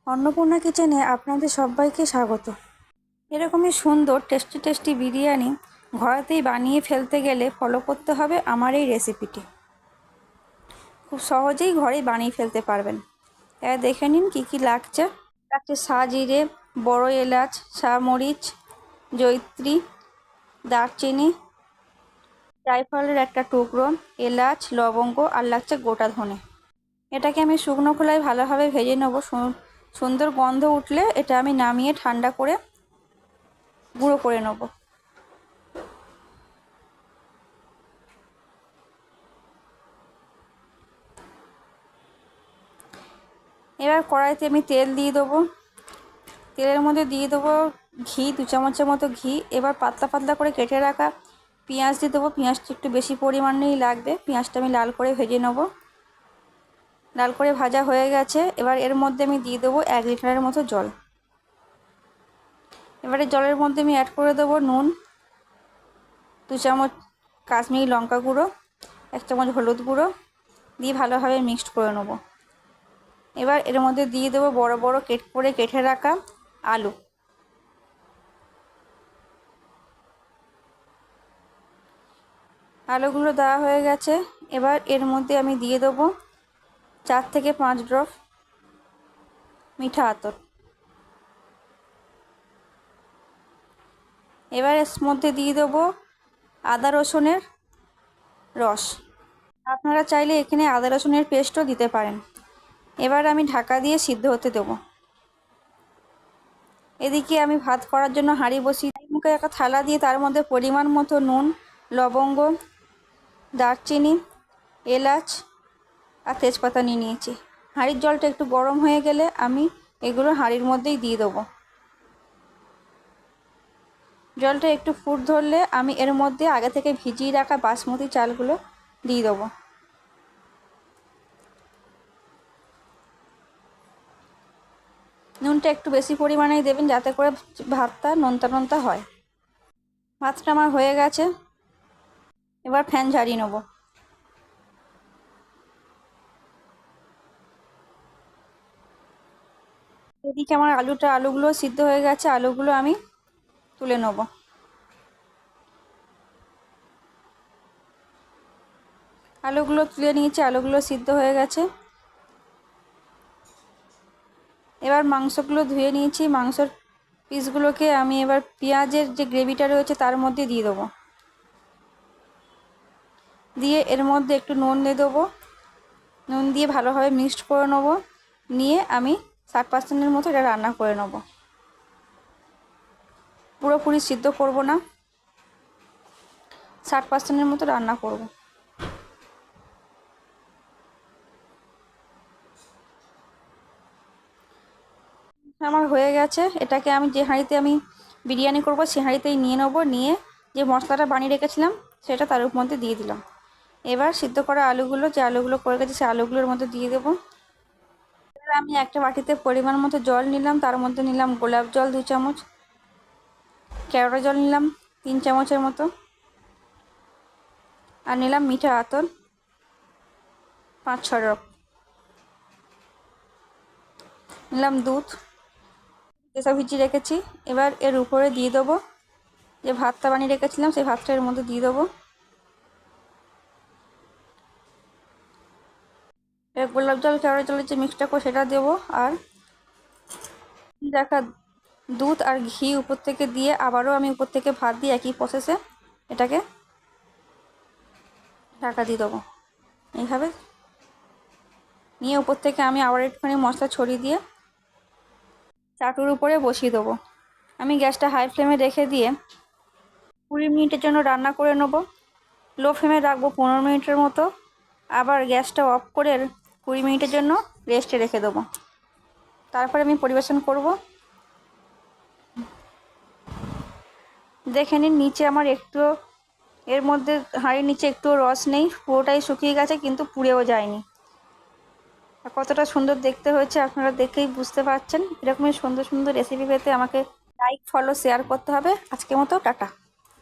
অন্নপূর্ণা কিচেনে আপনাদের সবাইকে স্বাগত। এরকমই সুন্দর টেস্টি টেস্টি বিরিয়ানি ঘরেতেই বানিয়ে ফেলতে গেলে ফলো করতে হবে আমার এই রেসিপিটি। খুব সহজেই ঘরেই বানিয়ে ফেলতে পারবেন। দেখে নিন কি কি লাগছে। সাজিরে, বড় এলাচ, মরিচ, জয়িত্রী, দারচিনি, জায়ফলের একটা টুকরো, এলাচ, লবঙ্গ আর লাগছে গোটা ধনে। এটাকে আমি শুকনো খোলায় ভালোভাবে ভেজে নেব। সুন্দর গন্ধ উঠলে এটা আমি নামিয়ে ঠান্ডা করে গুঁড়ো করে নেব। এবার কড়াইতে আমি তেল দিয়ে দেবো। তেলের মধ্যে দিয়ে দেবো ঘি, 2 চামচের মতো ঘি। এবার পাতলা পাতলা করে কেটে রাখা পেঁয়াজ দিয়ে দেবো। পেঁয়াজটা একটু বেশি পরিমাণেই লাগবে। পেঁয়াজটা আমি লাল করে ভেজে নেব। লাল করে ভাজা হয়ে গেছে। এবার এর মধ্যে আমি দিয়ে দেবো 1 লিটারের মতো জল। এবারে জলের মধ্যে আমি অ্যাড করে দেবো নুন, 2 চামচ কাশ্মীরি লঙ্কা গুঁড়ো, 1 চামচ হলুদ গুঁড়ো দিয়ে ভালোভাবে মিক্সড করে নেব। এবার এর মধ্যে দিয়ে দেবো বড় বড় কেটে রাখা আলু। আলুগুলো দেওয়া হয়ে গেছে। এবার এর মধ্যে আমি দিয়ে দেবো 4 থেকে 5 ড্রপ মিঠা আতর। এবার এর মধ্যে দিয়ে দেবো আদা রসুনের রস। আপনারা চাইলে এখানে আদা রসুনের পেস্টও দিতে পারেন। এবার আমি ঢাকা দিয়ে সিদ্ধ হতে দেবো। এদিকে আমি ভাত করার জন্য হাঁড়ি বসিয়ে মুখে একটা থালা দিয়ে তার মধ্যে পরিমাণ মতো নুন, লবঙ্গ, দারচিনি, এলাচ আর তেজপাতা নিয়ে নিয়েছি। হাঁড়ির জলটা একটু গরম হয়ে গেলে আমি এগুলো হাঁড়ির মধ্যেই দিয়ে দেবো। জলটা একটু ফুট ধরলে আমি এর মধ্যে আগে থেকে ভিজিয়ে রাখা বাসমতি চালগুলো দিয়ে দেবো। নুনটা একটু বেশি পরিমাণেই দেবেন যাতে করে ভাতটা নোনতা নোনতা হয়। ভাতটা আমার হয়ে গেছে। এবার ফ্যান ঝাড়িয়ে নেব। এদিকে আমার আলুগুলো সিদ্ধ হয়ে গেছে। আলুগুলো আমি তুলে নেব। আলুগুলো তুলে নিয়েছি। আলুগুলো সিদ্ধ হয়ে গেছে। এবার মাংসগুলো ধুয়ে নিয়েছি। মাংসর পিসগুলোকে আমি এবার পেঁয়াজের যে গ্রেভিটা রয়েছে তার মধ্যে দিয়ে দেবো। দিয়ে এর মধ্যে একটু নুন দিয়ে দেবো। নুন দিয়ে ভালোভাবে মিক্সড করে নেব। নিয়ে আমি 60% মতো এটা রান্না করে নেব। পুরোপুরি সিদ্ধ করব না, 60% মতো রান্না করব। আমার হয়ে গেছে। এটাকে আমি যে হাঁড়িতে আমি বিরিয়ানি করব সেই হাঁড়িতেই নিয়ে নেব। নিয়ে যে মশলাটা বানিয়ে রেখেছিলাম সেটা তার মধ্যে দিয়ে দিলাম। এবার সিদ্ধ করা যে আলুগুলো করে গেছে সেই আলুগুলোর মধ্যে দিয়ে দেবো। এবার আমি একটা বাটিতে পরিমাণ মতো জল নিলাম। তার মধ্যে নিলাম গোলাপ জল 2 চামচ, কেওড়া জল নিলাম 3 চামচের মতো, আর নিলাম মিঠা আতর 5-6 ড্রপ, নিলাম দুধ যেসব ভিজিয়ে রেখেছি। এবার এর উপরে দিয়ে দেবো যে ভাতটা বানিয়ে রেখেছিলাম সেই ভাতটা এর মধ্যে দিয়ে দেবো। গোলাপ জল কেওড়া জলের যে মিক্সটা করে সেটা দেবো। আর দেখা দুধ আর ঘি উপর থেকে দিয়ে আবারও আমি উপর থেকে ভাত দিয়ে একই প্রসেসে এটাকে ঢাকা দিয়ে দেবো। এইভাবে নিয়ে উপর থেকে আমি আবার একটুখানি মশলা ছড়িয়ে দিয়ে চাটুর উপরে বসিয়ে দেবো। আমি গ্যাসটা হাই ফ্লেমে রেখে দিয়ে 20 মিনিটের জন্য রান্না করে নেব। লো ফ্লেমে রাখবো 15 মিনিটের মতো। আবার গ্যাসটা অফ করে 20 মিনিটের জন্য রেস্টে রেখে দেবো। তারপরে আমি পরিবেশন করব। দেখে নিন নিচে আমার একটু এর মধ্যে হাঁড়ির নিচে একটুও রস নেই, পুরোটাই শুকিয়ে গেছে কিন্তু পুড়েও যায়নি। আর কতটা সুন্দর দেখতে হয়েছে আপনারা দেখেই বুঝতে পারছেন। এরকমই সুন্দর সুন্দর রেসিপি পেতে আমাকে লাইক, ফলো, শেয়ার করতে হবে। আজকের মতো টাটা।